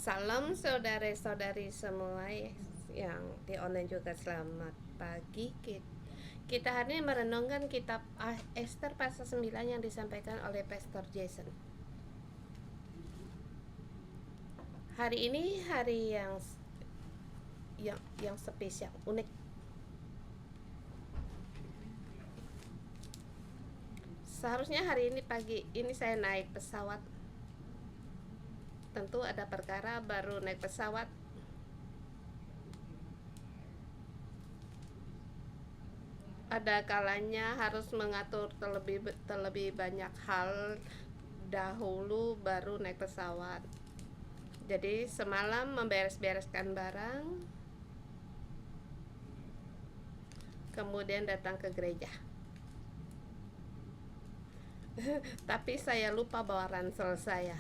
Salam saudara-saudari semua yang di online juga, selamat pagi. Kita hari ini merenungkan kitab Esther pasal 9 yang disampaikan oleh Pastor Jason. Hari ini hari yang spesial, unik. Seharusnya hari ini pagi ini saya naik pesawat. Tentu ada perkara baru naik pesawat. Ada kalanya harus mengatur terlebih banyak hal dahulu baru naik pesawat. Jadi semalam memberes-bereskan barang, kemudian datang ke gereja. Tapi saya lupa bawa ransel saya.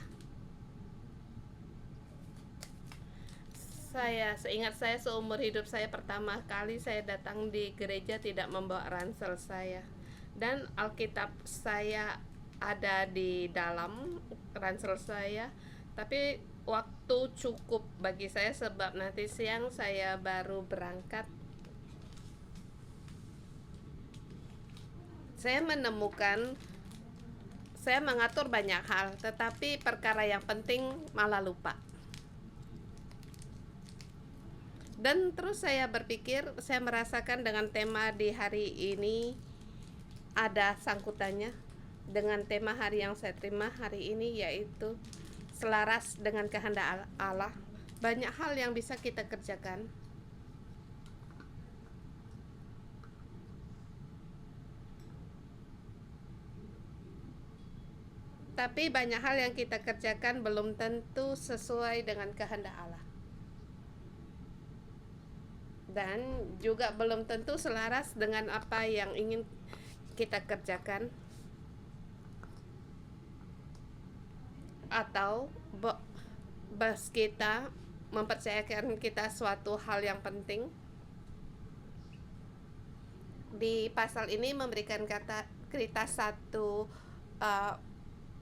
Seingat saya seumur hidup saya pertama kali saya datang di gereja tidak membawa ransel saya. Dan Alkitab saya ada di dalam ransel saya, tapi waktu cukup bagi saya sebab nanti siang saya baru berangkat. Saya mengatur banyak hal, tetapi perkara yang penting malah lupa. Dan terus saya berpikir, saya merasakan dengan tema di hari ini ada sangkutannya dengan tema hari yang saya terima hari ini, yaitu selaras dengan kehendak Allah. Banyak hal yang bisa kita kerjakan, tapi banyak hal yang kita kerjakan belum tentu sesuai dengan kehendak Allah. Dan juga belum tentu selaras dengan apa yang ingin kita kerjakan, atau bos kita mempercayakan kita suatu hal yang penting. Di pasal ini memberikan kita satu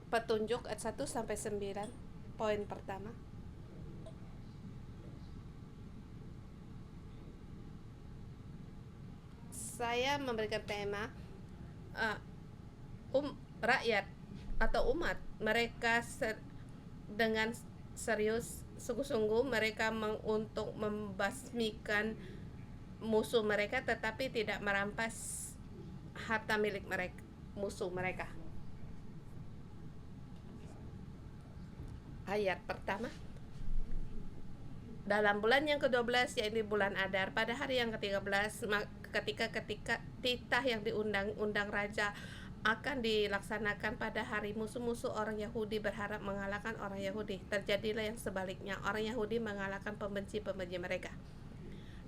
petunjuk 1 sampai 9. Poin pertama, saya memberikan tema rakyat atau umat mereka dengan serius, sungguh-sungguh mereka untuk membasmikan musuh mereka, tetapi tidak merampas harta milik musuh mereka. Ayat pertama, dalam bulan yang ke-12, yaitu bulan Adar, pada hari yang ke-13, ketika titah yang diundang raja akan dilaksanakan pada hari, musuh-musuh orang Yahudi berharap mengalahkan orang Yahudi. Terjadilah yang sebaliknya, orang Yahudi mengalahkan pembenci-pembenci mereka.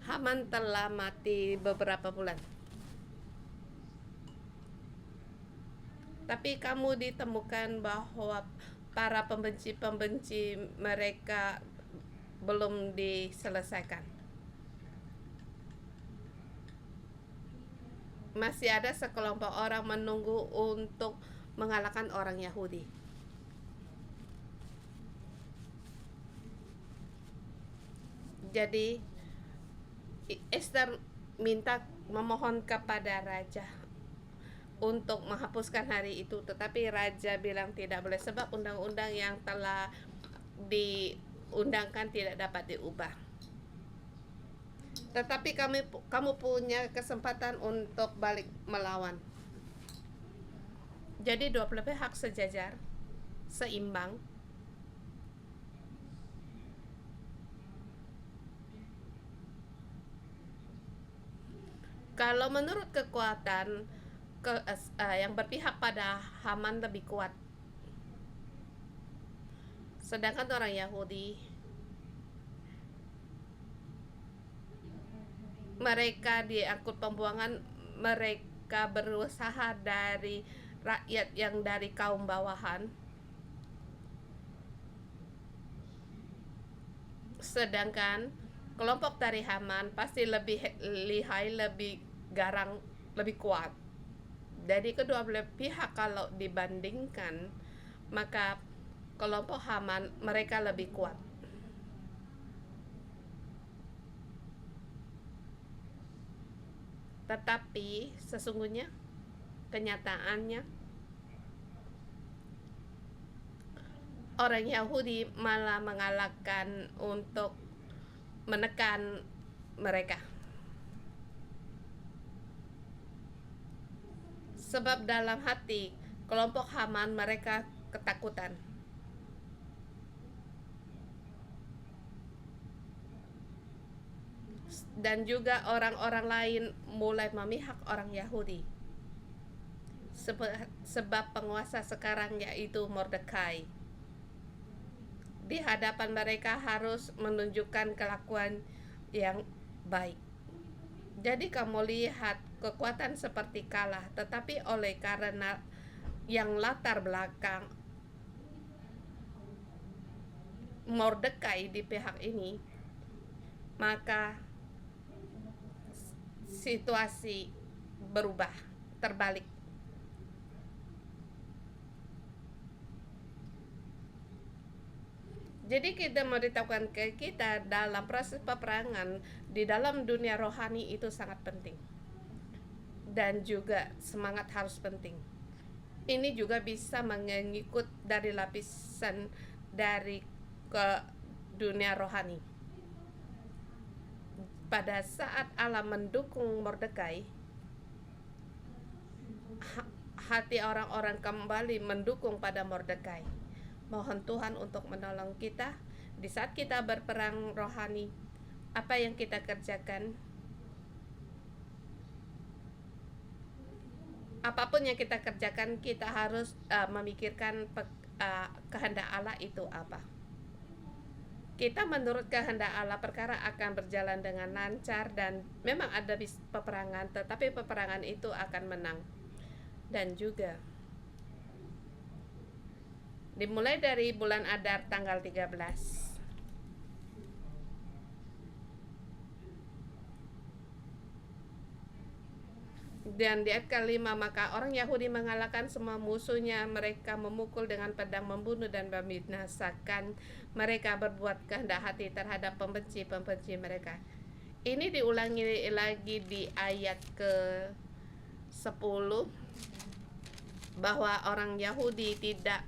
Haman telah mati beberapa bulan, tapi kamu ditemukan bahwa para pembenci-pembenci mereka belum diselesaikan. Masih ada sekelompok orang menunggu untuk mengalahkan orang Yahudi. Jadi Esther memohon kepada raja untuk menghapuskan hari itu, tetapi raja bilang tidak boleh, sebab undang-undang yang telah diundangkan tidak dapat diubah. Tetapi kamu punya kesempatan untuk balik melawan. Jadi dua belah pihak sejajar, seimbang. Kalau menurut kekuatan yang berpihak pada Haman lebih kuat, sedangkan orang Yahudi mereka diangkut pembuangan, mereka berusaha dari rakyat yang dari kaum bawahan, sedangkan kelompok dari Haman pasti lebih lihai, lebih garang, lebih kuat. Jadi kedua belah pihak kalau dibandingkan, maka kelompok Haman mereka lebih kuat. Tetapi sesungguhnya kenyataannya orang Yahudi malah mengalahkan untuk menekan mereka. Sebab dalam hati kelompok Haman mereka ketakutan. Dan juga orang-orang lain mulai memihak orang Yahudi. Sebab penguasa sekarang yaitu Mordekai. Di hadapan mereka harus menunjukkan kelakuan yang baik. Jadi kamu lihat kekuatan seperti kalah, tetapi oleh karena yang latar belakang Mordekai di pihak ini, maka situasi berubah, terbalik. Jadi kita memberitahukan ke kita dalam proses peperangan di dalam dunia rohani itu sangat penting. Dan juga semangat harus penting. Ini juga bisa mengikut dari lapisan dari ke dunia rohani. Pada saat Allah mendukung Mordekai, hati orang-orang kembali mendukung pada Mordekai. Mohon Tuhan untuk menolong kita di saat kita berperang rohani. Apa yang kita kerjakan, apapun yang kita kerjakan, kita harus memikirkan kehendak Allah itu apa. Kita menurut kehendak Allah, perkara akan berjalan dengan lancar dan memang ada peperangan, tetapi peperangan itu akan menang. Dan juga dimulai dari bulan Adar tanggal 13. Dan di ayat ke-5, maka orang Yahudi mengalahkan semua musuhnya, mereka memukul dengan pedang, membunuh dan membinasakan, mereka berbuat kehendak hati terhadap pembenci-pembenci mereka. Ini diulangi lagi di ayat ke-10, bahwa orang Yahudi tidak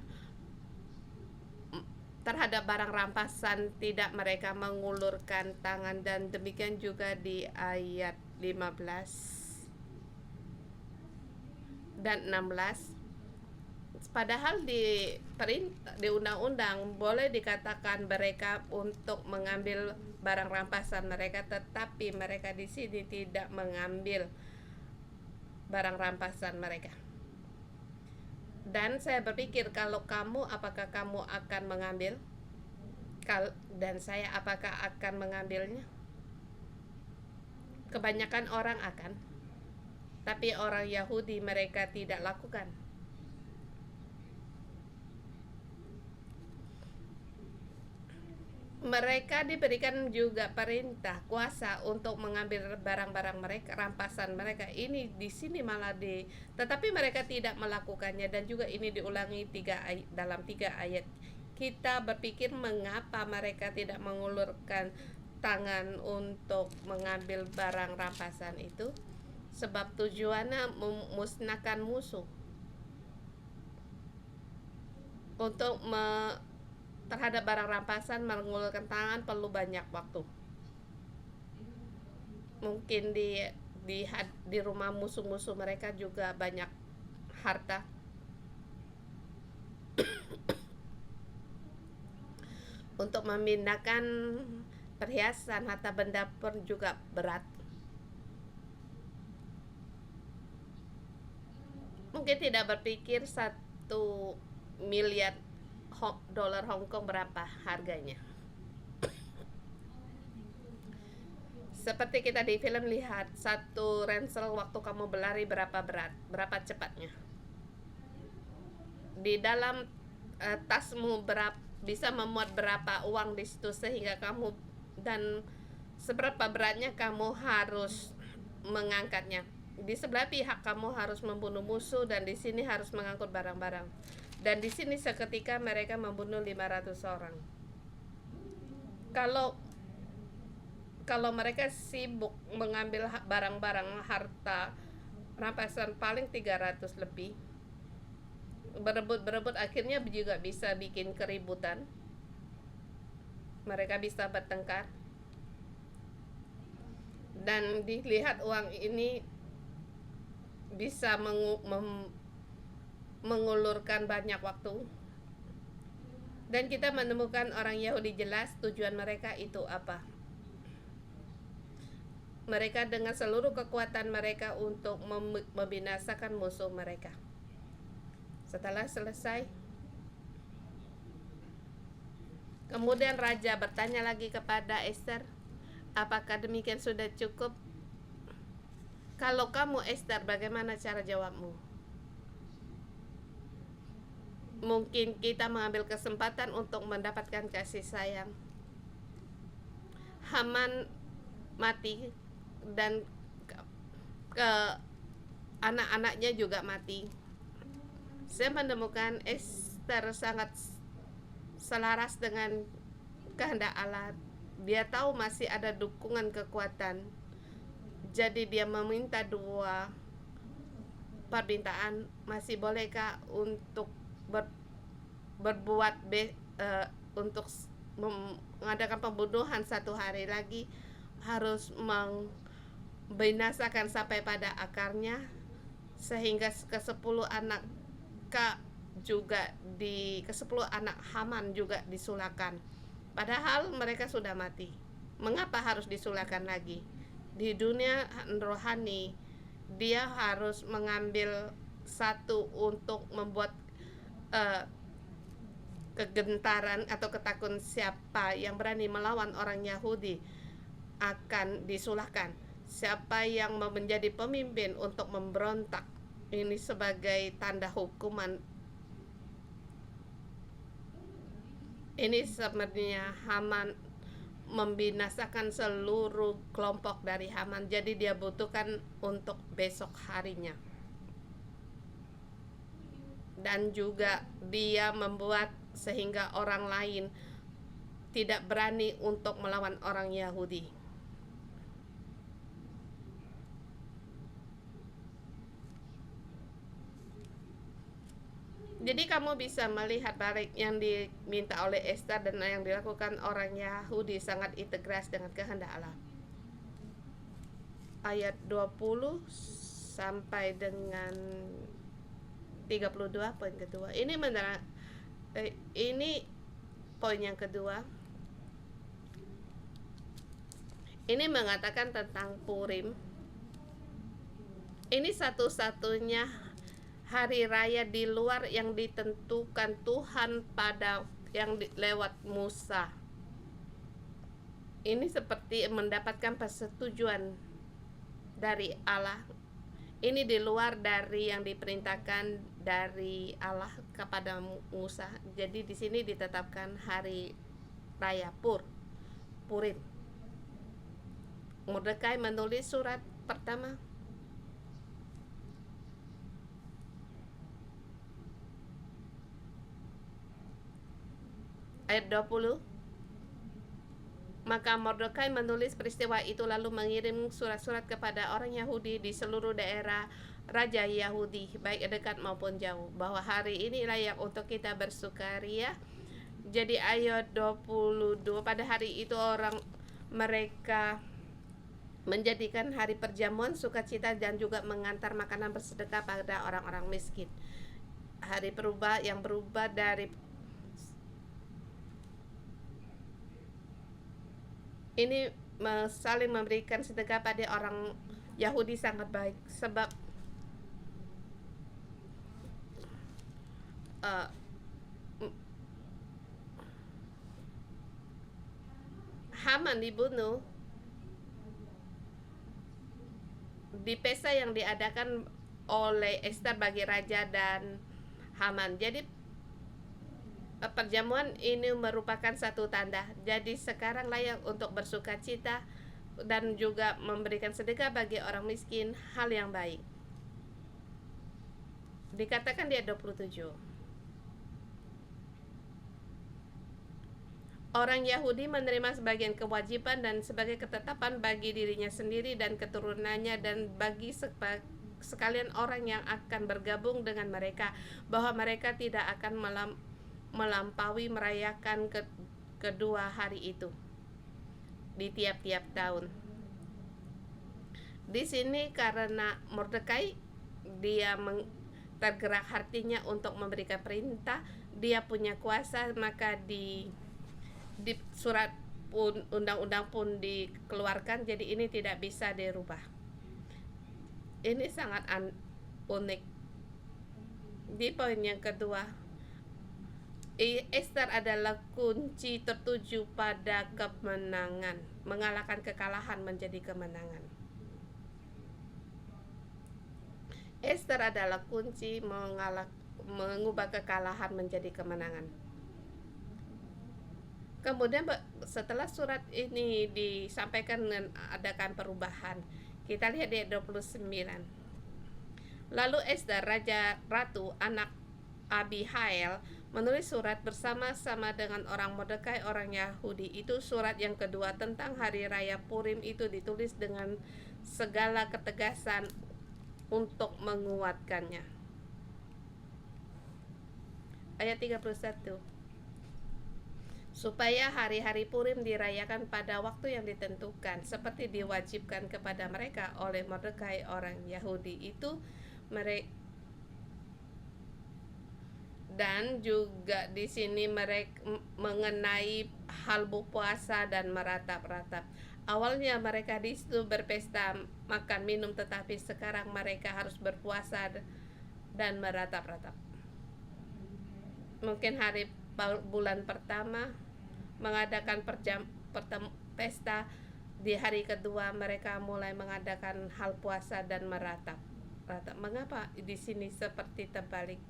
terhadap barang rampasan, tidak mereka mengulurkan tangan. Dan demikian juga di ayat 15 dan 16. Padahal di undang-undang boleh dikatakan mereka untuk mengambil barang rampasan mereka, tetapi mereka di sini tidak mengambil barang rampasan mereka. Dan saya berpikir, kalau kamu, apakah kamu akan mengambil? Dan saya, apakah akan mengambilnya? Kebanyakan orang akan, tapi orang Yahudi mereka tidak lakukan. Mereka diberikan juga perintah, kuasa untuk mengambil barang-barang mereka, rampasan mereka. Ini di sini malah tetapi mereka tidak melakukannya. Dan juga ini diulangi dalam 3 ayat. Kita berpikir, mengapa mereka tidak mengulurkan tangan untuk mengambil barang rampasan itu? Sebab tujuannya memusnahkan musuh. Untuk terhadap barang rampasan, mengulurkan tangan perlu banyak waktu. Mungkin di rumah musuh-musuh mereka juga banyak harta. Untuk memindahkan perhiasan, harta benda pun juga berat. Mungkin tidak berpikir 1 miliar dolar Hong Kong berapa harganya. Seperti kita di film lihat, 1 ransel waktu kamu berlari berapa berat, berapa cepatnya. Di dalam tasmu bisa memuat berapa uang di situ, sehingga kamu, dan seberapa beratnya kamu harus mengangkatnya. Di sebelah pihak kamu harus membunuh musuh, dan di sini harus mengangkut barang-barang. Dan di sini seketika mereka membunuh 500 orang. Kalau Kalau mereka sibuk mengambil barang-barang harta rampasan paling 300 lebih, berebut-berebut akhirnya juga bisa bikin keributan. Mereka bisa bertengkar dan dilihat uang ini bisa mengulurkan banyak waktu. Dan kita menemukan orang Yahudi jelas tujuan mereka itu apa. Mereka dengan seluruh kekuatan mereka untuk membinasakan musuh mereka. Setelah selesai, kemudian raja bertanya lagi kepada Esther, apakah demikian sudah cukup? Kalau kamu Esther, bagaimana cara jawabmu? Mungkin kita mengambil kesempatan untuk mendapatkan kasih sayang. Haman mati dan ke anak-anaknya juga mati. Saya menemukan Esther sangat selaras dengan kehendak Allah. Dia tahu masih ada dukungan kekuatan. Jadi dia meminta dua permintaan, masih bolehkah untuk berbuat untuk mengadakan pembunuhan 1 hari lagi, harus membinasakan sampai pada akarnya, sehingga ke-10 anak juga ke-10 anak Haman juga disulahkan. Padahal mereka sudah mati. Mengapa harus disulahkan lagi? Di dunia rohani, dia harus mengambil satu untuk membuat kegentaran atau ketakutan. Siapa yang berani melawan orang Yahudi akan disulahkan. Siapa yang menjadi pemimpin untuk memberontak, ini sebagai tanda hukuman. Ini sebenarnya Haman membinasakan seluruh kelompok dari Haman, jadi dia butuhkan untuk besok harinya. Dan juga dia membuat sehingga orang lain tidak berani untuk melawan orang Yahudi. Jadi kamu bisa melihat balik yang diminta oleh Esther dan yang dilakukan orang Yahudi sangat integras dengan kehendak Allah. Ayat 20 sampai dengan 32 poin kedua. Ini poin yang kedua. Ini mengatakan tentang Purim. Ini satu-satunya hari raya di luar yang ditentukan Tuhan lewat Musa. Ini seperti mendapatkan persetujuan dari Allah. Ini di luar dari yang diperintahkan dari Allah kepada Musa. Jadi di sini ditetapkan hari raya Purim. Mordekai menulis surat pertama. Ayat 20. Maka Mordekai menulis peristiwa itu lalu mengirim surat-surat kepada orang Yahudi di seluruh daerah raja Yahudi, baik dekat maupun jauh, bahwa hari ini layak untuk kita bersukaria. Jadi ayat 22, pada hari itu mereka menjadikan hari perjamuan sukacita dan juga mengantar makanan bersedekah pada orang-orang miskin. Hari yang berubah dari ini saling memberikan sedekah pada orang Yahudi sangat baik, sebab Haman dibunuh di pesta yang diadakan oleh Esther bagi raja dan Haman. Jadi perjamuan ini merupakan satu tanda. Jadi sekarang layak untuk bersukacita dan juga memberikan sedekah bagi orang miskin, hal yang baik. Dikatakan di ayat 27. Orang Yahudi menerima sebagian kewajiban dan sebagai ketetapan bagi dirinya sendiri dan keturunannya dan bagi sekalian orang yang akan bergabung dengan mereka, bahwa mereka tidak akan melampaui merayakan kedua hari itu di tiap-tiap tahun. Di sini karena Mordekai dia tergerak hatinya untuk memberikan perintah, dia punya kuasa, maka di surat pun undang-undang pun dikeluarkan, jadi ini tidak bisa dirubah. Ini sangat unik. Di poin yang kedua, Ester adalah kunci tertuju pada kemenangan, mengalahkan kekalahan menjadi kemenangan. Ester adalah kunci mengubah kekalahan menjadi kemenangan. Kemudian setelah surat ini disampaikan dengan adakan perubahan, kita lihat di 29. Lalu Ester, ratu anak Abihail, menulis surat bersama-sama dengan orang Mordekai orang Yahudi. Itu surat yang kedua tentang hari raya Purim, itu ditulis dengan segala ketegasan untuk menguatkannya. Ayat 31. Supaya hari-hari Purim dirayakan pada waktu yang ditentukan, seperti diwajibkan kepada mereka oleh Mordekai orang Yahudi. Itu mereka, dan juga di sini mereka mengenai hal berpuasa dan meratap-ratap. Awalnya mereka di situ berpesta makan minum, tetapi sekarang mereka harus berpuasa dan meratap-ratap. Mungkin hari bulan pertama mengadakan pesta, di hari kedua mereka mulai mengadakan hal puasa dan meratap. Mengapa di sini seperti terbalik?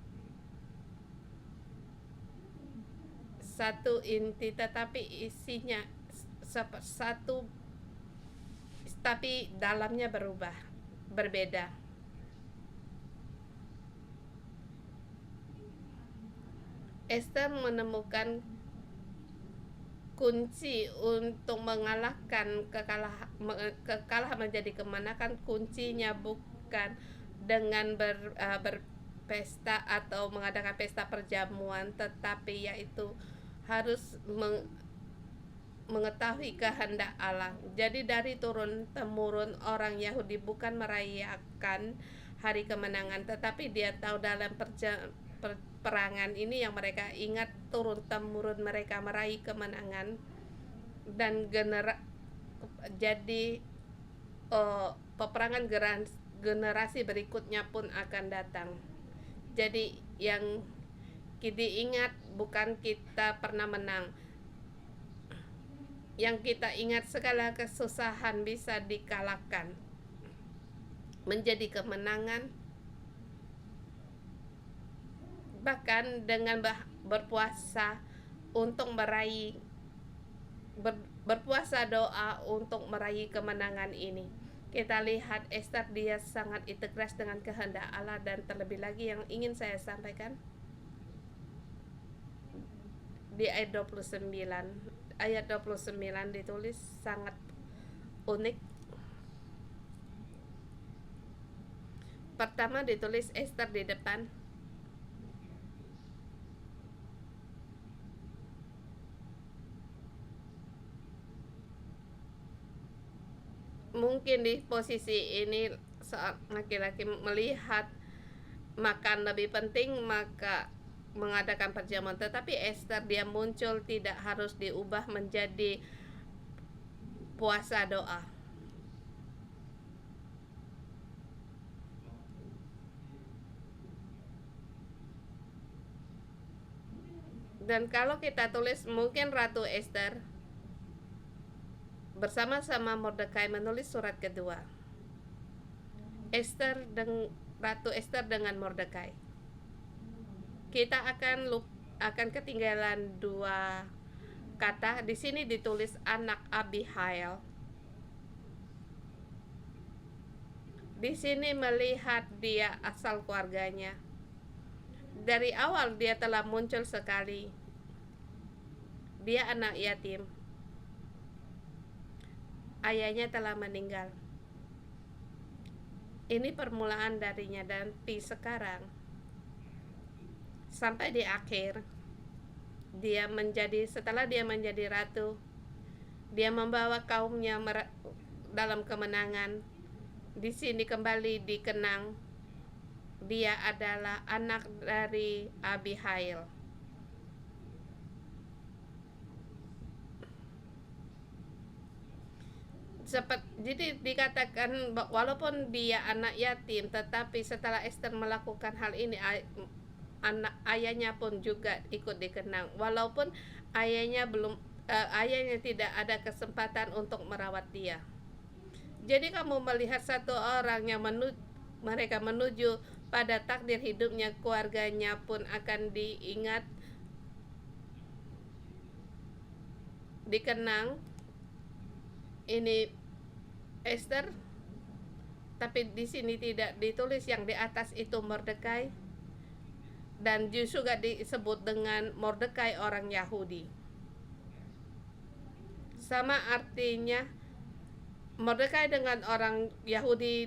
Satu inti tetapi isinya satu, tapi dalamnya berbeda. Ester menemukan kunci untuk mengalahkan kekalahan menjadi kemenangan. Kuncinya bukan dengan berpesta atau mengadakan pesta perjamuan, tetapi yaitu harus mengetahui kehendak Allah. Jadi dari turun temurun orang Yahudi bukan merayakan hari kemenangan, tetapi dia tahu dalam perangan ini yang mereka ingat turun temurun mereka meraih kemenangan, dan jadi peperangan generasi berikutnya pun akan datang. Jadi yang kita ingat bukan kita pernah menang, yang kita ingat segala kesusahan bisa dikalahkan menjadi kemenangan. Bahkan dengan berpuasa untuk meraih berpuasa doa untuk meraih kemenangan ini. Kita lihat Ester, dia sangat integras dengan kehendak Allah. Dan terlebih lagi yang ingin saya sampaikan di ayat 29 ditulis sangat unik. Pertama ditulis Ester di depan, mungkin di posisi ini seorang laki-laki melihat makan lebih penting, maka mengadakan perjamuan. Tetapi Ester, dia muncul tidak harus diubah menjadi puasa doa. Dan kalau kita tulis, mungkin Ratu Ester bersama-sama Mordekai menulis surat kedua. Ratu Ester dengan Mordekai. Kita akan ketinggalan dua kata. Di sini ditulis anak Abihail. Di sini melihat dia asal keluarganya. Dari awal dia telah muncul sekali Dia anak yatim. Ayahnya telah meninggal. Ini permulaan darinya, dan sekarang sampai di akhir setelah dia menjadi ratu, dia membawa kaumnya dalam kemenangan. Di sini kembali dikenang dia adalah anak dari Abihail. Jadi dikatakan walaupun dia anak yatim, tetapi setelah Esther melakukan hal ini, ayahnya pun juga ikut dikenang, walaupun ayahnya tidak ada kesempatan untuk merawat dia. Jadi kamu melihat satu orang yang mereka menuju pada takdir hidupnya, keluarganya pun akan diingat, dikenang. Ini Esther, tapi di sini tidak ditulis yang di atas itu Mordekai, dan juga disebut dengan Mordekai orang Yahudi. Sama artinya Mordekai dengan orang Yahudi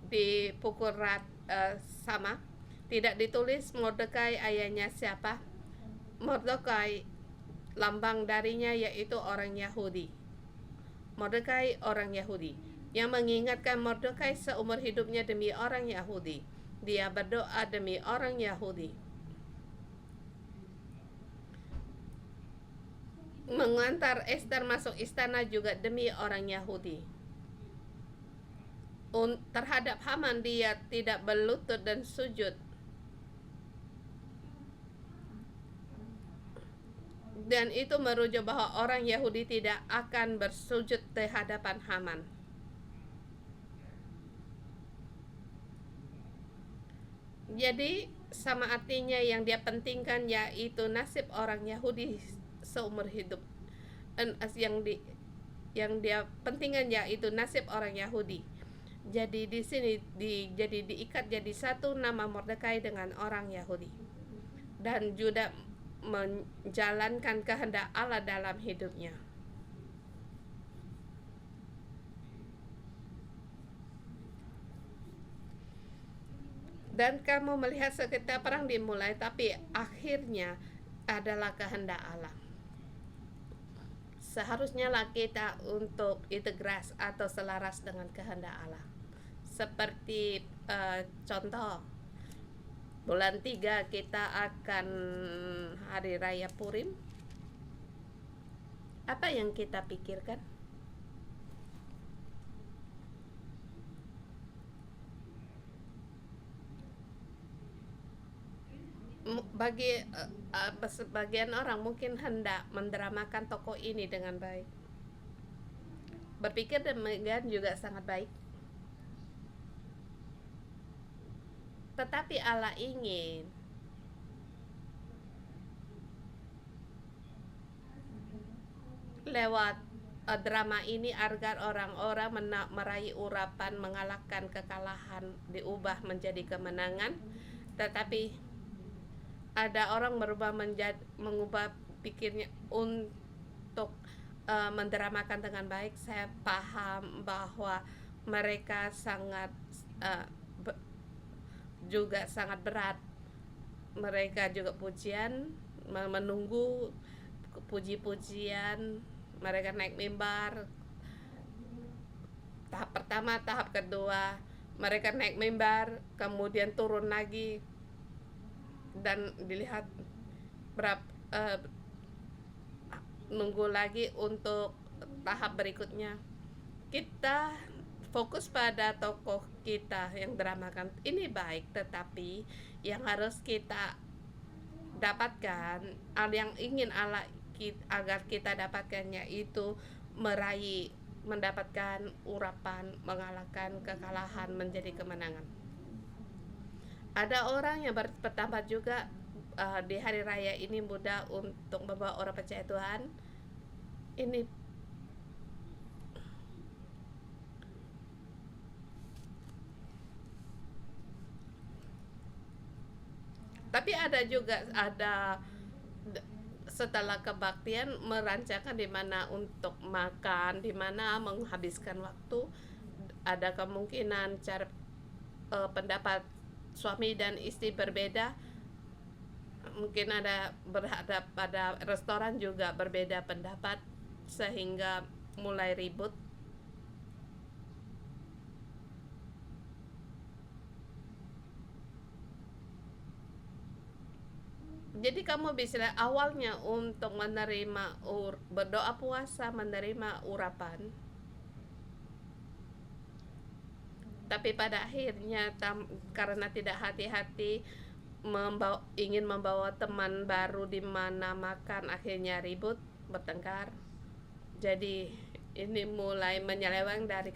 dipukul sama. Tidak ditulis Mordekai ayahnya siapa. Mordekai lambang darinya yaitu orang Yahudi. Mordekai orang Yahudi, yang mengingatkan Mordekai seumur hidupnya demi orang Yahudi. Dia berdoa demi orang Yahudi, mengantar Esther masuk istana juga demi orang Yahudi. Terhadap Haman dia tidak berlutut dan sujud, dan itu merujuk bahwa orang Yahudi tidak akan bersujud di hadapan Haman. Jadi sama artinya yang dia pentingkan yaitu nasib orang Yahudi seumur hidup. Yang dia pentingkan yaitu nasib orang Yahudi. Jadi di sini diikat jadi satu nama Mordekai dengan orang Yahudi, dan juga menjalankan kehendak Allah dalam hidupnya. Dan kamu melihat seketika perang dimulai, tapi akhirnya adalah kehendak Allah. Seharusnya lah kita untuk integras atau selaras dengan kehendak Allah. Seperti contoh, bulan 3 kita akan hari raya Purim. Apa yang kita pikirkan? Bagi sebagian orang mungkin hendak mendramakan tokoh ini dengan baik. Berpikir demikian juga sangat baik. Tetapi Allah ingin lewat drama ini agar orang-orang meraih urapan, mengalahkan kekalahan, diubah menjadi kemenangan. Tetapi ada orang mengubah pikirnya untuk mendramakan dengan baik. Saya paham bahwa mereka juga sangat berat. Mereka juga menunggu puji-pujian. Mereka naik mimbar. Tahap pertama, tahap kedua, mereka naik mimbar, kemudian turun lagi, dan dilihat nunggu lagi untuk tahap berikutnya. Kita fokus pada tokoh kita yang dramakan ini baik, tetapi yang harus kita dapatkan, yang ingin Allah agar kita dapatkannya itu mendapatkan urapan, mengalahkan kekalahan menjadi kemenangan. Ada orang yang bertambah juga di hari raya ini mudah untuk membawa orang percaya Tuhan. Ini tapi ada setelah kebaktian merancangkan di mana untuk makan, di mana menghabiskan waktu. Ada kemungkinan cara pendapat suami dan istri berbeda, mungkin ada berhadap pada restoran juga berbeda pendapat sehingga mulai ribut. Jadi kamu bisa awalnya untuk menerima berdoa puasa, menerima urapan, tapi pada akhirnya karena tidak hati-hati ingin membawa teman baru di mana makan, akhirnya ribut, bertengkar. Jadi ini mulai menyeleweng dari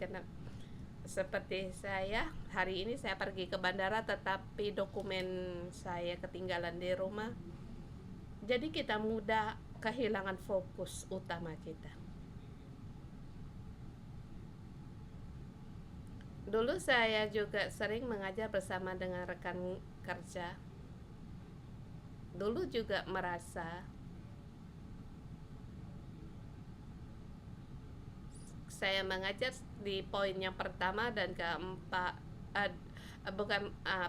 seperti saya hari ini saya pergi ke bandara tetapi dokumen saya ketinggalan di rumah. Jadi kita mudah kehilangan fokus utama kita. Dulu saya juga sering mengajar bersama dengan rekan kerja. Dulu juga merasa saya mengajar di poin yang pertama dan keempat,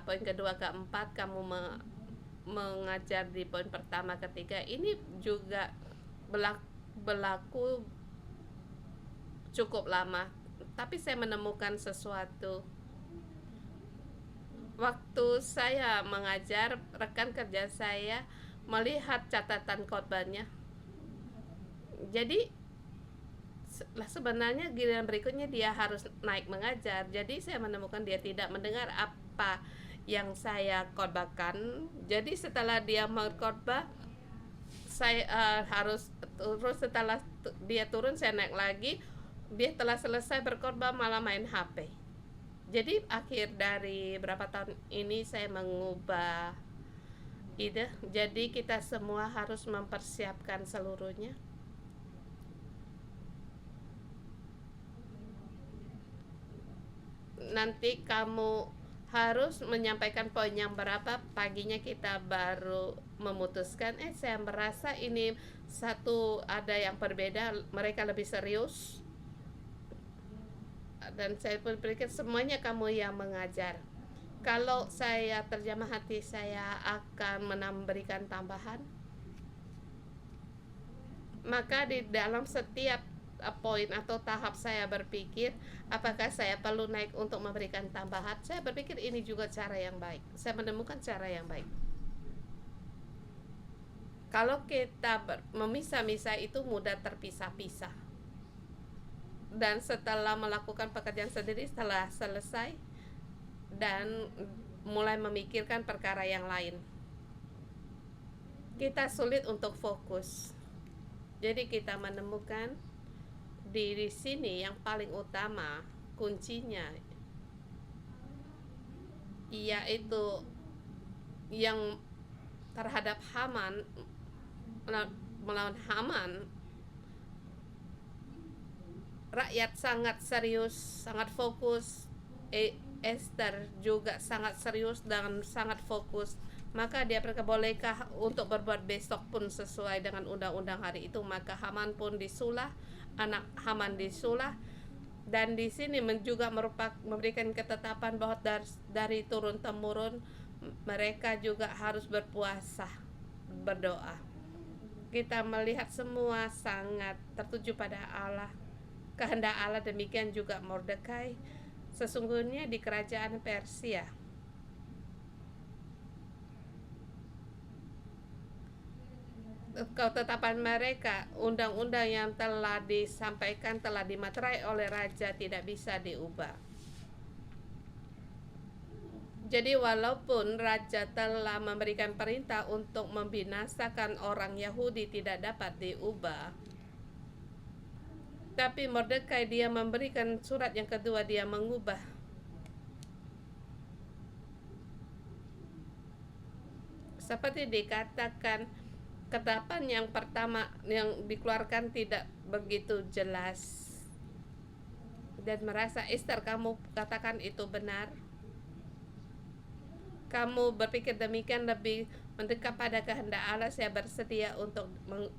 poin kedua keempat kamu mengajar di poin pertama ketiga, ini juga berlaku cukup lama. Tapi saya menemukan sesuatu. Waktu saya mengajar, rekan kerja saya melihat catatan khotbahnya. Jadi sebenarnya giliran berikutnya dia harus naik mengajar. Jadi saya menemukan dia tidak mendengar apa yang saya khotbahkan. Jadi setelah dia mengkhotbah, saya harus terus, setelah dia turun saya naik lagi. Dia telah selesai berkhotbah malah main HP. Jadi akhir dari berapa tahun ini saya mengubah ide. Jadi kita semua harus mempersiapkan seluruhnya. Nanti kamu harus menyampaikan poin yang berapa, paginya kita baru memutuskan saya merasa ini satu ada yang berbeda, mereka lebih serius. Dan saya pun berpikir semuanya kamu yang mengajar. Kalau saya terjemah hati saya akan memberikan tambahan. Maka di dalam setiap poin atau tahap saya berpikir apakah saya perlu naik untuk memberikan tambahan. Saya berpikir ini juga cara yang baik. Saya menemukan cara yang baik. Kalau kita memisah-misah itu mudah terpisah-pisah. Dan setelah melakukan pekerjaan sendiri, setelah selesai dan mulai memikirkan perkara yang lain, kita sulit untuk fokus. Jadi kita menemukan di sini yang paling utama kuncinya yaitu yang terhadap Haman, melawan Haman. Rakyat sangat serius, sangat fokus. Esther juga sangat serius dan sangat fokus. Maka dia bolehkah untuk berbuat besok pun sesuai dengan undang-undang hari itu. Maka Haman pun disulah, anak Haman disulah. Dan di sini juga memberikan ketetapan bahwa dari turun temurun mereka juga harus berpuasa, berdoa. Kita melihat semua sangat tertuju pada Allah, kehendak Allah. Demikian juga Mordekai. Sesungguhnya di kerajaan Persia, ketetapan mereka, undang-undang yang telah disampaikan, telah dimaterai oleh raja, tidak bisa diubah. Jadi walaupun raja telah memberikan perintah untuk membinasakan orang Yahudi, tidak dapat diubah. Tapi Mordekai dia memberikan surat yang kedua, dia mengubah. Seperti dikatakan, ketetapan yang pertama yang dikeluarkan tidak begitu jelas. Dan merasa, Esther, kamu katakan itu benar. Kamu berpikir demikian lebih mendekat pada kehendak Allah, saya bersedia untuk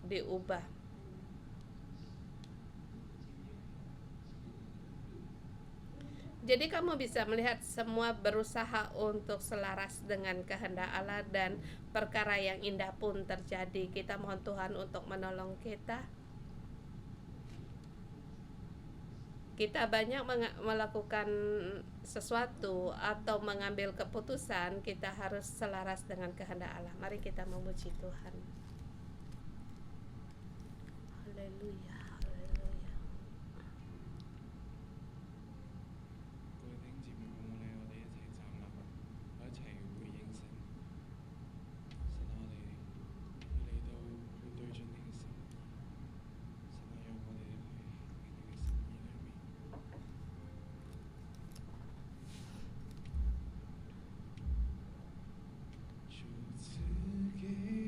diubah. Jadi kamu bisa melihat semua berusaha untuk selaras dengan kehendak Allah, dan perkara yang indah pun terjadi. Kita mohon Tuhan untuk menolong kita. Kita banyak melakukan sesuatu atau mengambil keputusan, kita harus selaras dengan kehendak Allah. Mari kita memuji Tuhan. Haleluya. 各位弟兄姊妹，好冇咧？我哋一齊站立，我一齊回應神。神啊，我哋嚟到去對準你嘅心意。神啊，讓我哋去喺你嘅心意裏面。主赐給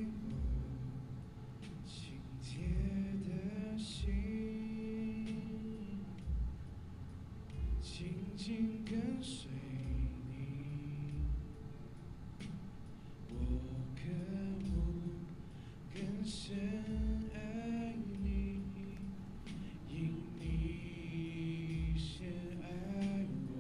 我清潔的心，緊緊跟隨你，我渴慕更深愛你，因你先愛我。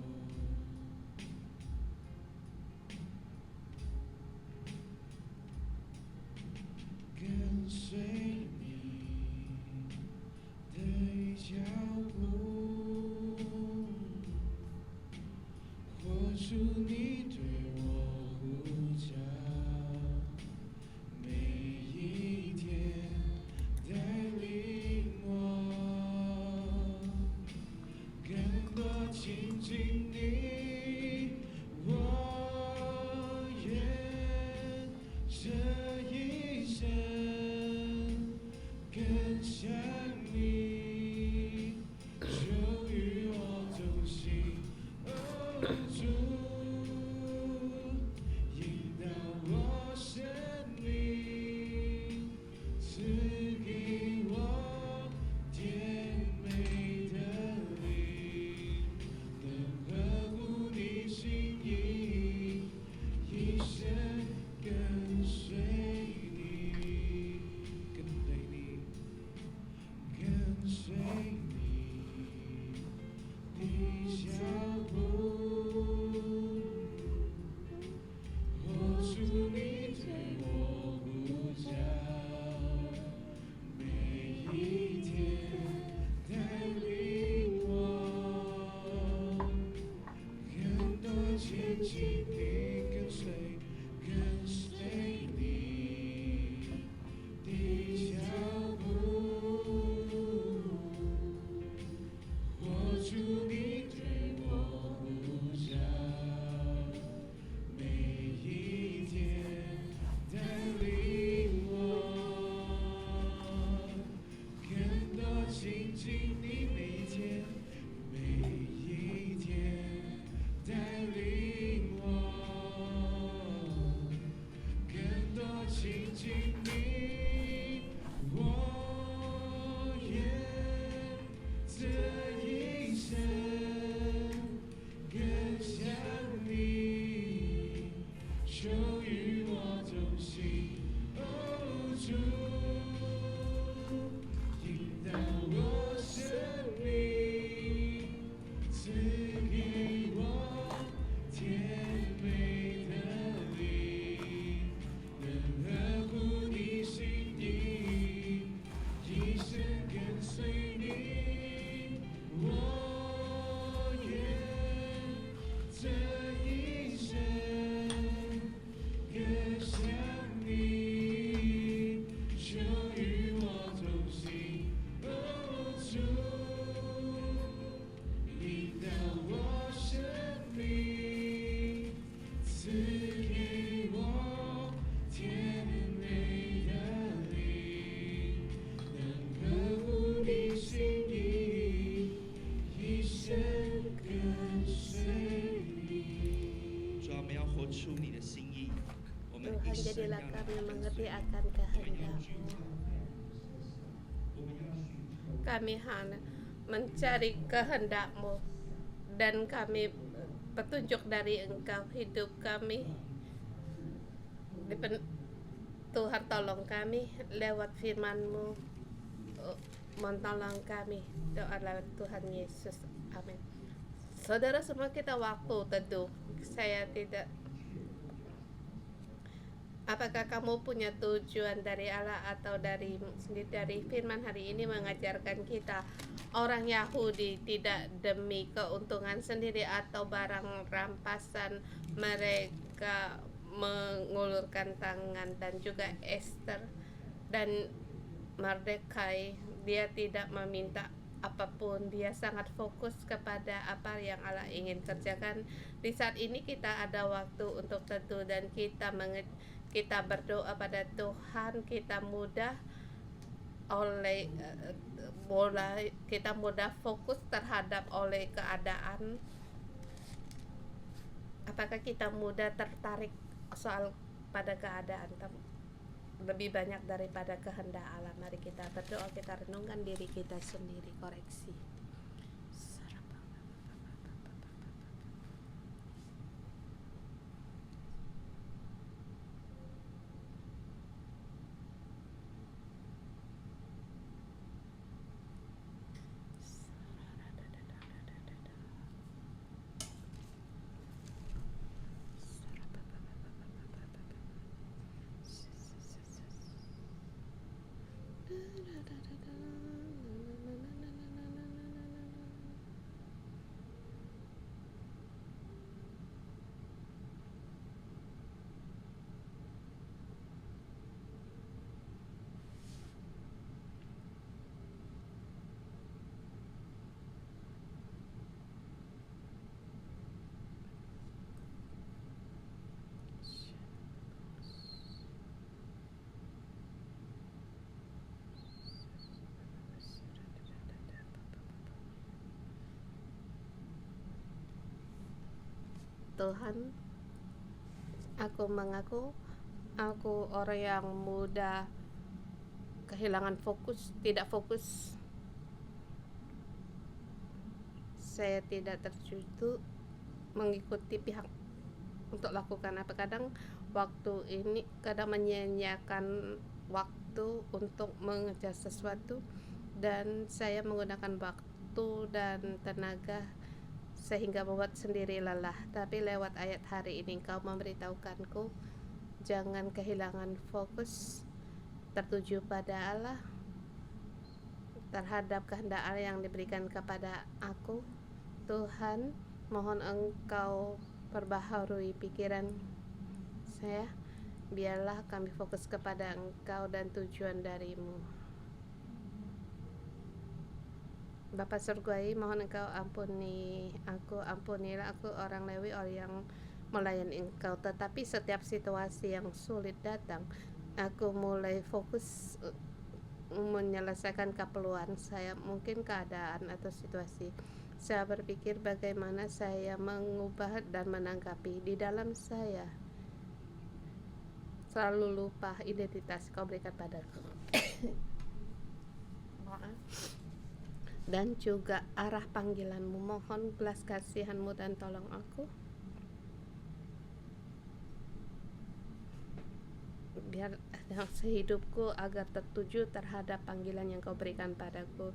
跟隨你的腳步，活出你對我呼召，每一天帶領我，更多親近你，我願這一生更像你，就與我同行。哦，主，引導我生命，賜給我甜美的靈，能合乎你心意，一生跟隨你，跟隨你，跟隨你的腳步，活出你對我呼召，每一天帶領我，更多親近你，跟隨你的腳步，活出你對我呼召，每一天帶領我，更多親近你，每一天，每一天帶領我，更多親近你，我願這一生更像你，就與我同行。哦，主，引導我生命，賜給我甜美的靈，能合乎你心意，一生跟隨你，我願這一生更像你，就與我同行。哦，主，引導我生命，賜給我甜美的靈，能合乎你心意，一生跟隨你。主啊，我们要活出你的心意，我们 Tuhan, 一生要 jadilah 来 kami 跟 mengerti 随 akan 你。 kehendak-Mu. Kami hanya mencari kehendak-Mu, dan kami petunjuk dari Engkau. Hidup kami Tuhan tolong kami lewat firman-Mu, menolong kami. Doa lewat Tuhan Yesus. Amin. Saudara semua, kita waktu teduh. Saya tidak Apakah kamu punya tujuan dari Allah atau dari firman hari ini mengajarkan kita orang Yahudi tidak demi keuntungan sendiri atau barang rampasan mereka mengulurkan tangan, dan juga Esther dan Mardekai, dia tidak meminta apapun, dia sangat fokus kepada apa yang Allah ingin kerjakan. Di saat ini kita ada waktu untuk teduh dan kita berdoa pada Tuhan, kita mudah fokus terhadap oleh keadaan. Apakah kita mudah tertarik soal pada keadaan lebih banyak daripada kehendak Allah? Mari kita berdoa, kita renungkan diri kita sendiri, koreksi. Tuhan, aku mengaku aku orang yang mudah kehilangan fokus, tidak fokus. Saya tidak tertuju mengikuti pihak untuk lakukan apa. Kadang waktu ini menyanyiakan waktu untuk mengejar sesuatu, dan saya menggunakan waktu dan tenaga sehingga membuat sendiri lelah. Tapi lewat ayat hari ini Engkau memberitahukanku, jangan kehilangan fokus, tertuju pada Allah, terhadap kehendak Allah yang diberikan kepada aku. Tuhan, mohon Engkau perbaharui pikiran saya, biarlah kami fokus kepada Engkau dan tujuan dari-Mu. Bapa Surgawi, mohon Engkau ampunilah aku orang Lewi, orang yang melayani Engkau. Tetapi setiap situasi yang sulit datang, aku mulai fokus menyelesaikan keperluan saya, mungkin keadaan atau situasi. Saya berpikir bagaimana saya mengubah dan menanggapi. Di dalam saya selalu lupa identitas Kau berikan padaku. Dan juga arah panggilan-Mu. Mohon belas kasihan-Mu dan tolong aku, biar sehidupku agar tertuju terhadap panggilan yang Kau berikan padaku.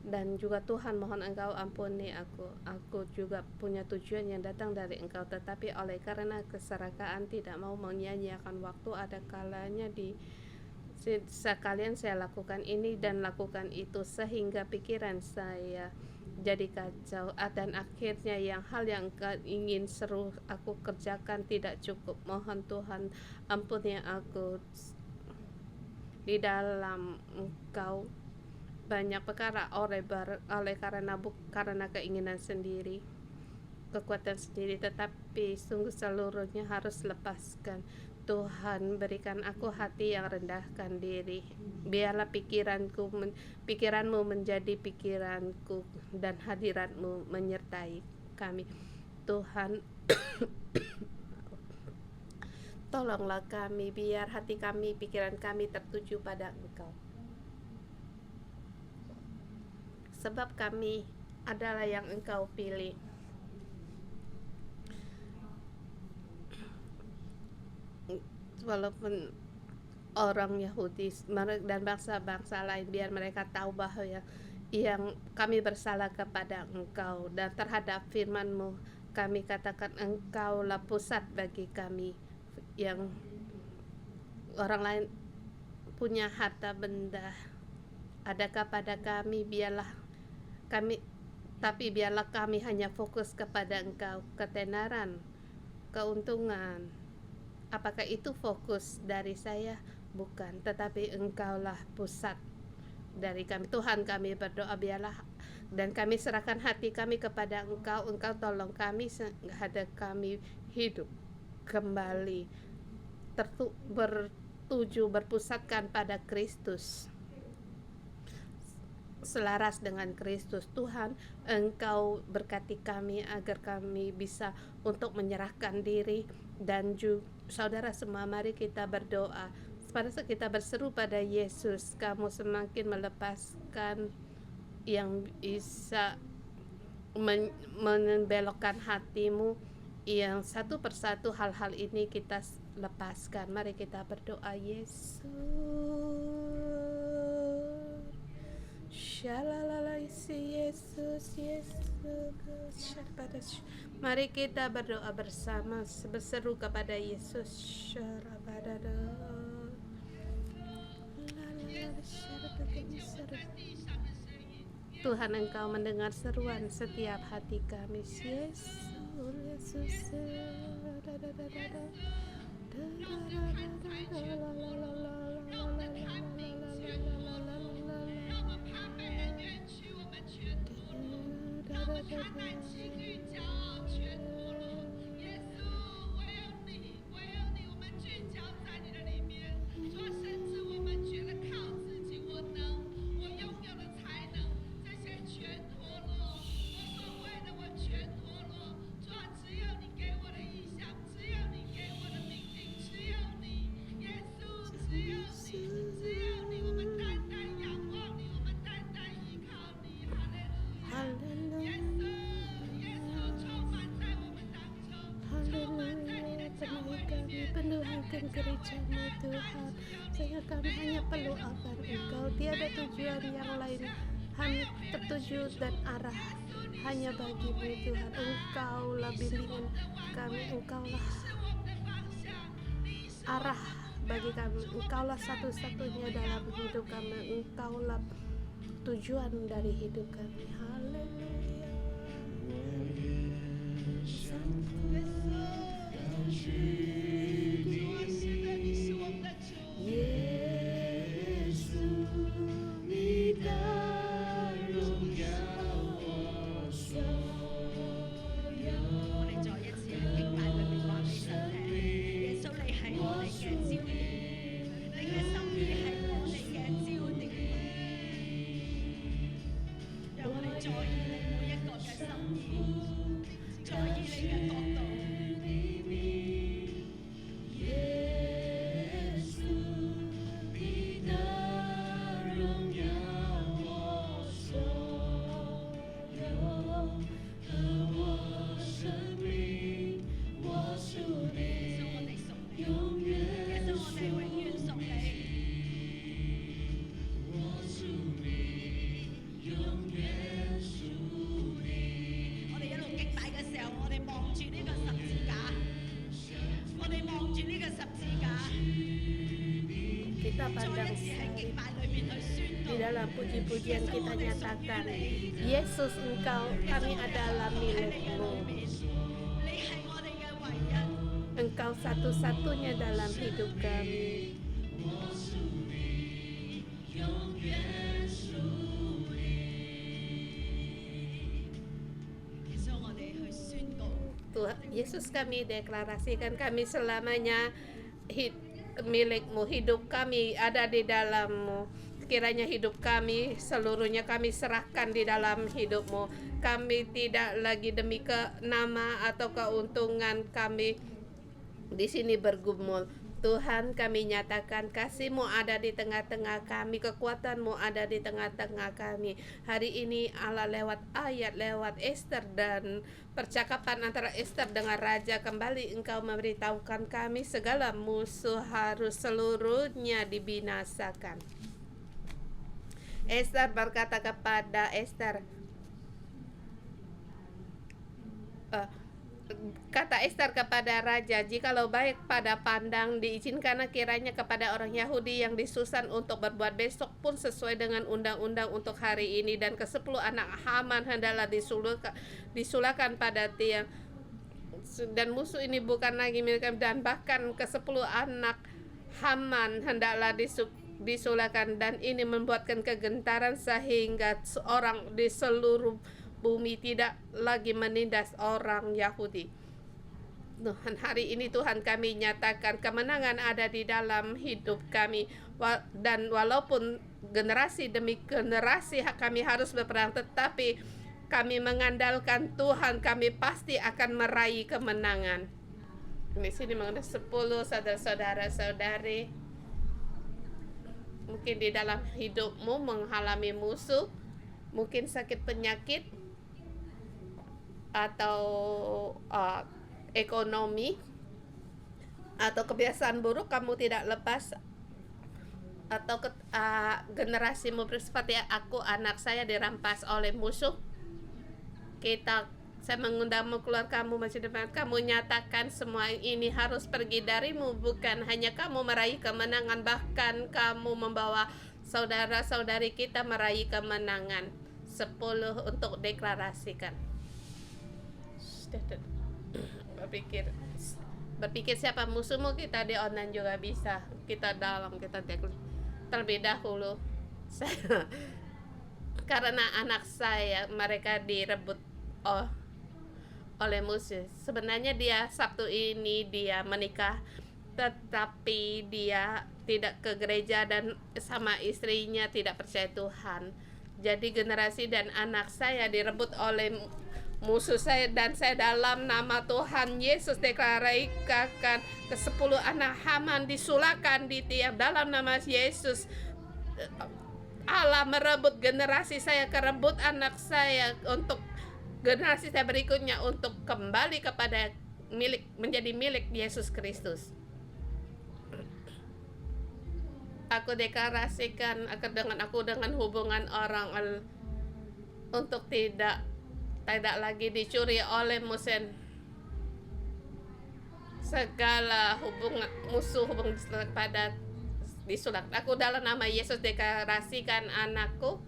Dan juga Tuhan, mohon Engkau ampuni aku juga punya tujuan yang datang dari Engkau, tetapi oleh karena keserakaan tidak mau menyanyiakan waktu, ada kalanya sekalian saya lakukan ini dan lakukan itu, sehingga pikiran saya jadi kacau, dan akhirnya hal yang ingin seru aku kerjakan tidak cukup. Mohon Tuhan ampuni aku. Di dalam Engkau banyak perkara oleh karena keinginan sendiri, kekuatan sendiri, tetapi sungguh seluruhnya harus lepaskan. Tuhan, berikan aku hati yang rendahkan diri. Biarlah pikiran-Mu menjadi pikiranku, dan hadirat-Mu menyertai kami. Tuhan, tolonglah kami, biar hati kami, pikiran kami tertuju pada Engkau. Sebab kami adalah yang Engkau pilih. Walaupun orang Yahudi dan bangsa-bangsa lain, biar mereka tahu bahwa yang kami bersalah kepada Engkau, dan terhadap firman-Mu kami katakan Engkaulah pusat bagi kami. Yang orang lain punya harta benda adakah pada kami, tapi biarlah kami hanya fokus kepada Engkau. Ketenaran, keuntungan, apakah itu fokus dari saya? Bukan, tetapi Engkaulah pusat dari kami. Tuhan, kami berdoa biarlah dan kami serahkan hati kami kepada Engkau. Engkau tolong kami sehingga kami hidup kembali berpusatkan pada Kristus, selaras dengan Kristus. Tuhan, Engkau berkati kami agar kami bisa untuk menyerahkan diri. Dan juga saudara semua, mari kita berdoa. Pada saat kita berseru pada Yesus, kamu semakin melepaskan yang bisa membelokkan hatimu, yang satu persatu hal-hal ini kita lepaskan. Mari kita berdoa. Yesus, Shalalala, Yesus, Yesus. Mari kita berdoa bersama, berseru kepada Yesus. Tuhan, Engkau mendengar seruan setiap hati kami. Yesus, Yesus. Penuhkan gereja-Mu Tuhan, sehingga kami hanya perlu akan Engkau, tiada tujuan yang lain, hanya tertuju dan arah hanya bagi-Mu Tuhan. Engkaulah bimbingan kami, Engkaulah arah bagi kami, Engkaulah satu-satunya dalam hidup kami, Engkaulah tujuan dari hidup kami. Haleluya. Kita pandang di dalam puji-pujian kita nyatakan, Yesus, Engkau, kami adalah milik-Mu. Engkau satu-satunya dalam hidup kami. Tuhan Yesus, kami deklarasikan kami selamanya milik-Mu, hidup kami ada di dalam-Mu. Kiranya hidup kami seluruhnya kami serahkan di dalam hidup-Mu. Kami tidak lagi demi nama atau keuntungan kami di sini bergumul, Tuhan, kami nyatakan kasih-Mu ada di tengah-tengah kami, kekuatan-Mu ada di tengah-tengah kami. Hari ini Allah lewat ayat, lewat Esther dan percakapan antara Esther dengan Raja, kembali Engkau memberitahukan kami segala musuh harus seluruhnya dibinasakan. Esther berkata kepada kata Esther kepada raja, jikalau baik pada pandang, diizinkanlah kiranya kepada orang Yahudi yang disusun untuk berbuat besok pun sesuai dengan undang-undang untuk hari ini, dan ke-10 anak Haman hendaklah disulahkan pada tiang, dan musuh ini bukan lagi milik kami, dan bahkan ke-10 anak Haman hendaklah disulahkan, dan ini membuatkan kegentaran sehingga seorang di seluruh bumi tidak lagi menindas orang Yahudi. Tuhan, hari ini Tuhan kami nyatakan kemenangan ada di dalam hidup kami, dan walaupun generasi demi generasi kami harus berperang, tetapi kami mengandalkan Tuhan, kami pasti akan meraih kemenangan. Di sini mengenai 10 saudara-saudara-saudari, mungkin di dalam hidupmu mengalami musuh, mungkin sakit penyakit, atau ekonomi, atau kebiasaan buruk kamu tidak lepas, atau generasimu seperti aku, anak saya dirampas oleh musuh. Saya mengundangmu keluar, kamu masih depan, kamu nyatakan semua ini harus pergi darimu. Bukan hanya kamu meraih kemenangan, bahkan kamu membawa saudara-saudari kita meraih kemenangan. 10 untuk deklarasikan. Berpikir siapa musuhmu, kita di online juga bisa, kita terlebih dahulu. Karena anak saya, mereka direbut oleh musuh. Sebenarnya dia Sabtu ini dia menikah, tetapi dia tidak ke gereja dan sama istrinya tidak percaya Tuhan. Jadi generasi dan anak saya direbut oleh musuh saya, dan saya dalam nama Tuhan Yesus deklarasikan ke-10 anak Haman disulahkan di tiang dalam nama Yesus. Allah merebut generasi saya, kerebut anak saya, untuk generasi saya berikutnya untuk kembali kepada menjadi milik Yesus Kristus. Aku deklarasikan dengan hubungan orang untuk tidak lagi dicuri oleh musuh. Segala musuh pada disulak. Aku dalam nama Yesus deklarasikan anakku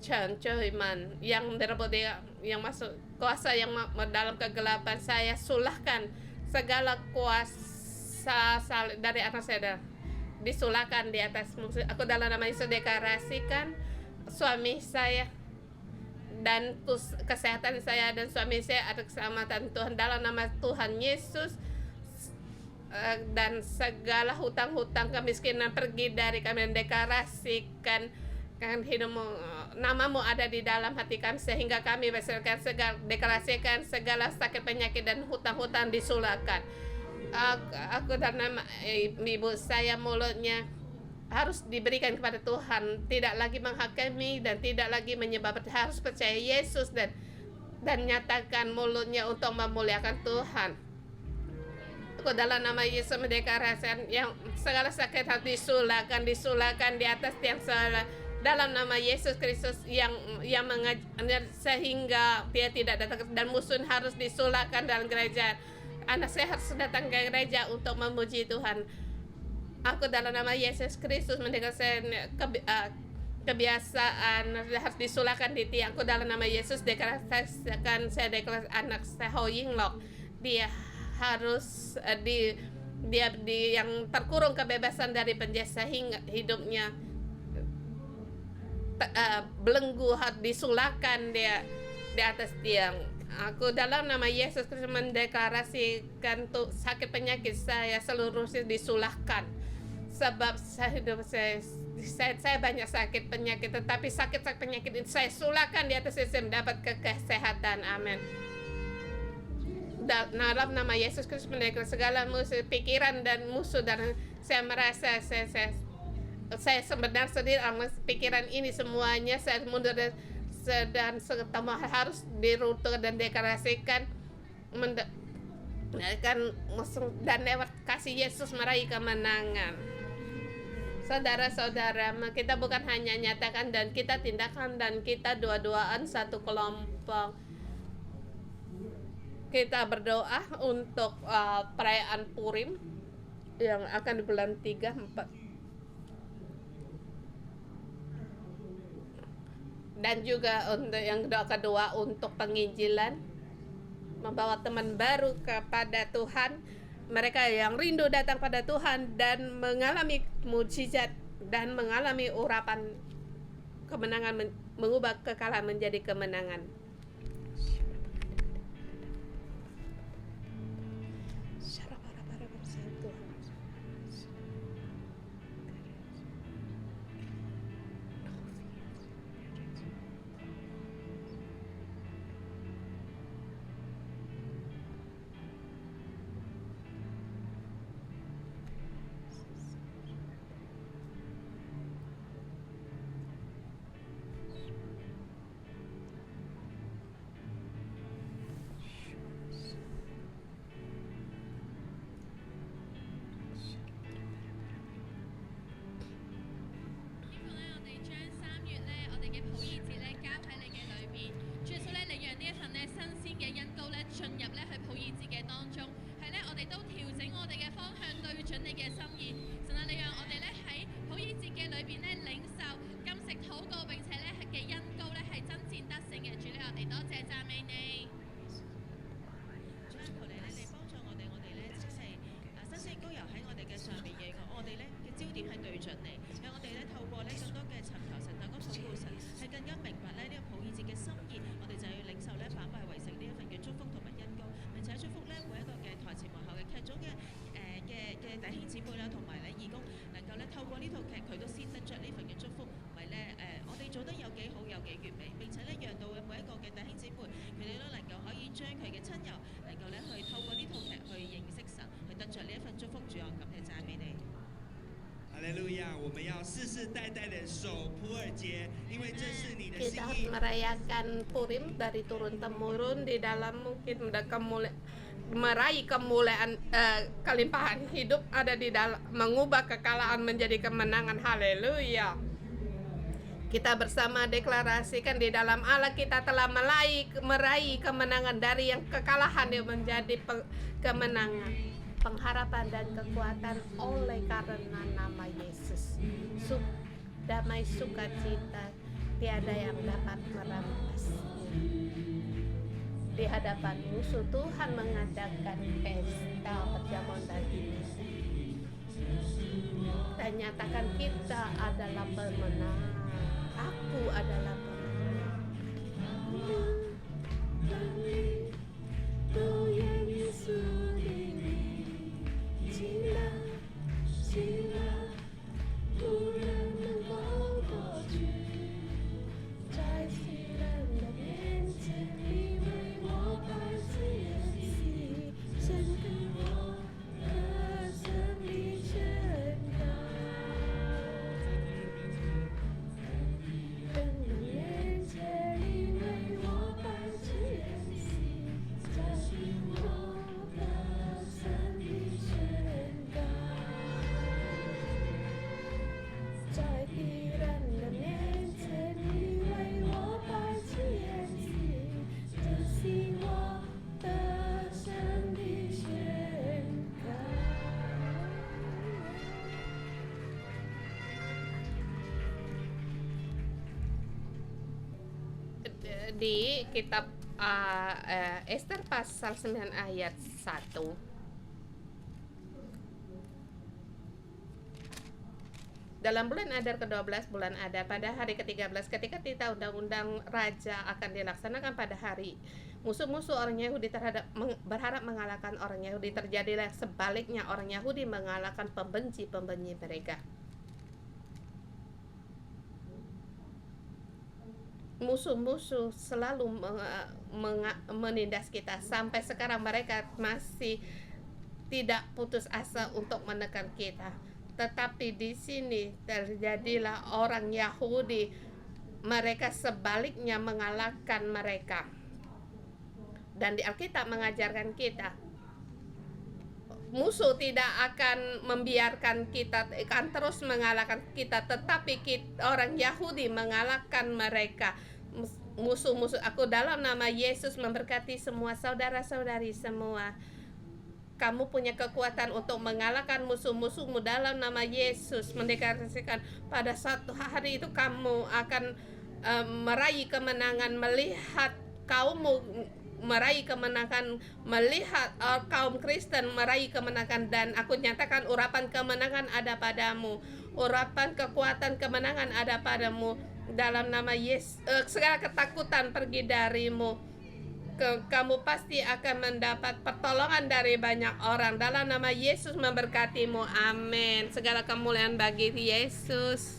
Chen Choiman yang direbut, yang masuk kuasa yang dalam kegelapan, saya sulahkan segala kuasa dari anak saya disulahkan di atas musuh. Aku dalam nama Yesus deklarasikan suami saya dan kesehatan saya dan suami saya ada keselamatan Tuhan dalam nama Tuhan Yesus, dan segala hutang-hutang kemiskinan pergi dari kami, dan deklarasikan kan hidupmu, namamu ada di dalam hati kami, sehingga kami deklarasikan segala sakit penyakit dan hutang-hutang disulahkan. Aku dan nama ibu saya mulutnya harus diberikan kepada Tuhan, tidak lagi menghakimi dan tidak lagi menyebabkan, harus percaya Yesus dan nyatakan mulutnya untuk memuliakan Tuhan. Aku dalam nama Yesus mendeklarasikan yang segala sakit harus disulahkan di atas tiang salah dalam nama Yesus Kristus yang mengajar sehingga dia tidak datang, dan musuh harus disulahkan dalam gereja. Anak saya harus datang ke gereja untuk memuji Tuhan. Aku dalam nama Yesus Kristus mendeklarasikan kebiasaan harus disulahkan di tiang. Aku dalam nama Yesus deklarasikan, saya deklarasikan anak saya Ho Yinglok, dia harus dia yang terkurung kebebasan dari penjara sehingga hidupnya belenggu, harus disulahkan dia di atas tiang. Aku dalam nama Yesus Kristus mendeklarasikan tuh sakit penyakit saya seluruhnya disulahkan. Sebab saya banyak sakit penyakit, tetapi sakit penyakit itu saya sulahkan di atas saya mendapat kesehatan. Amin. dalam nama Yesus Kristus menegel segala musuh pikiran dan musuh, dan saya merasa saya sebenarnya sendiri pikiran ini semuanya saya mundur dan semua harus diruntuh dan deklarasikan dan lewat kasih Yesus meraih kemenangan. Saudara-saudara, kita bukan hanya nyatakan dan kita tindakan dan kita dua-duaan satu kelompok. Kita berdoa untuk perayaan Purim yang akan di bulan 3, 4. Dan juga untuk yang kedua untuk penginjilan, membawa teman baru kepada Tuhan, mereka yang rindu datang pada Tuhan dan mengalami mukjizat dan mengalami urapan kemenangan, mengubah kekalahan menjadi kemenangan. Kita harus merayakan Purim dari turun temurun di dalam mungkin meraih kemuliaan, kelimpahan hidup ada di dalam, mengubah kekalahan menjadi kemenangan. Haleluya. Kita bersama deklarasikan di dalam Allah kita telah meraih kemenangan dari yang kekalahan yang menjadi kemenangan, pengharapan dan kekuatan oleh karena nama Yesus. Damai sukacita tiada yang dapat merampasnya. Di hadapan musuh Tuhan mengadakan pesta perjamuan bagi kita. Dan nyatakan kita adalah pemenang. Aku adalah pemenang. Di kitab Ester pasal 9 ayat 1. Dalam bulan Adar ke-12, bulan Adar pada hari ke-13, ketika titah undang-undang raja akan dilaksanakan pada hari, musuh-musuh orang Yahudi berharap mengalahkan orang Yahudi. Terjadilah sebaliknya, orang Yahudi mengalahkan pembenci-pembenci mereka. musuh-musuh selalu menindas kita. Sampai sekarang mereka masih tidak putus asa untuk menekan kita. Tetapi di sini terjadilah orang Yahudi, mereka sebaliknya mengalahkan mereka. Dan di Alkitab mengajarkan kita, musuh tidak akan membiarkan kita, akan terus mengalahkan kita, tetapi orang Yahudi mengalahkan mereka. Musuh-musuh aku dalam nama Yesus memberkati semua saudara-saudari semua. Kamu punya kekuatan untuk mengalahkan musuh-musuhmu dalam nama Yesus. Mendeklarasikan pada satu hari itu kamu akan meraih kemenangan, melihat kaummu meraih kemenangan, melihat kaum Kristen meraih kemenangan. Dan aku nyatakan urapan kemenangan ada padamu, urapan kekuatan kemenangan ada padamu dalam nama Yesus. Segala ketakutan pergi darimu. Kamu pasti akan mendapat pertolongan dari banyak orang. Dalam nama Yesus memberkatimu. Amin. Segala kemuliaan bagi Yesus.